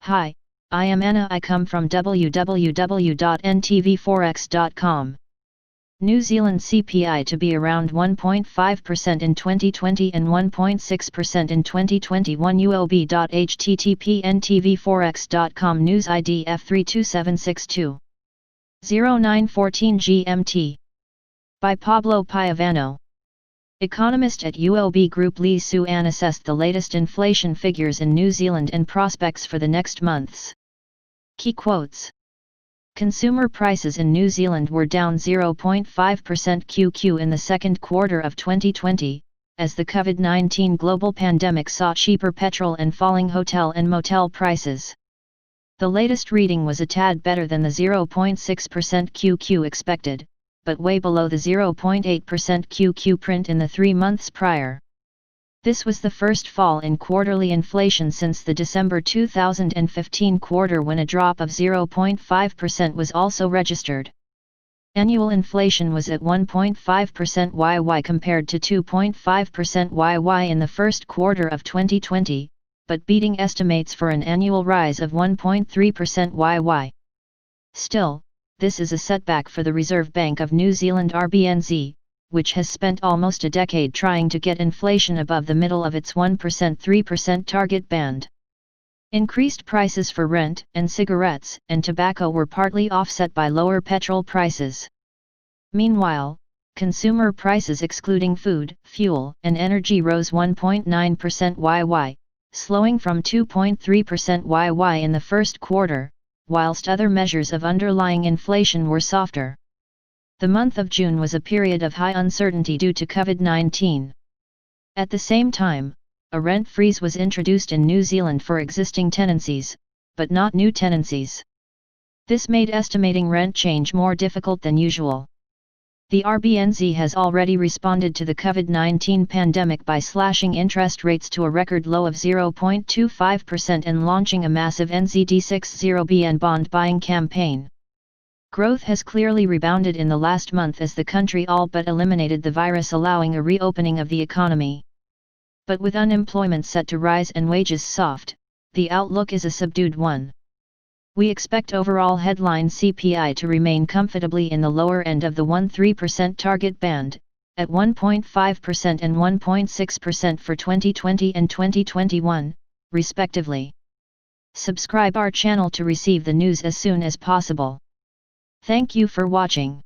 Hi, I am Anna. I come from www.ntvforex.com. New Zealand CPI to be around 1.5% in 2020 and 1.6% in 2021. UOB.http ntvforex.com News ID F32762 0914 GMT by Pablo Piovano. Economist at UOB Group Lee Su-an assessed the latest inflation figures in New Zealand and prospects for the next months. Key quotes. Consumer prices in New Zealand were down 0.5% QQ in the second quarter of 2020, as the COVID-19 global pandemic saw cheaper petrol and falling hotel and motel prices. The latest reading was a tad better than the 0.6% QQ expected, but way below the 0.8% QQ print in the 3 months prior. This was the first fall in quarterly inflation since the December 2015 quarter, when a drop of 0.5% was also registered. Annual inflation was at 1.5% YY compared to 2.5% YY in the first quarter of 2020, but beating estimates for an annual rise of 1.3% YY. Still, this is a setback for the Reserve Bank of New Zealand RBNZ, which has spent almost a decade trying to get inflation above the middle of its 1%-3% target band. Increased prices for rent and cigarettes and tobacco were partly offset by lower petrol prices. Meanwhile, consumer prices excluding food, fuel, and energy rose 1.9% YY, slowing from 2.3% YY in the first quarter, whilst other measures of underlying inflation were softer. The month of June was a period of high uncertainty due to COVID-19. At the same time, a rent freeze was introduced in New Zealand for existing tenancies, but not new tenancies. This made estimating rent change more difficult than usual. The RBNZ has already responded to the COVID-19 pandemic by slashing interest rates to a record low of 0.25% and launching a massive NZD60BN bond buying campaign. Growth has clearly rebounded in the last month as the country all but eliminated the virus, allowing a reopening of the economy. But with unemployment set to rise and wages soft, the outlook is a subdued one. We expect overall headline CPI to remain comfortably in the lower end of the 1-3% target band, at 1.5% and 1.6% for 2020 and 2021, respectively. Subscribe our channel to receive the news as soon as possible. Thank you for watching.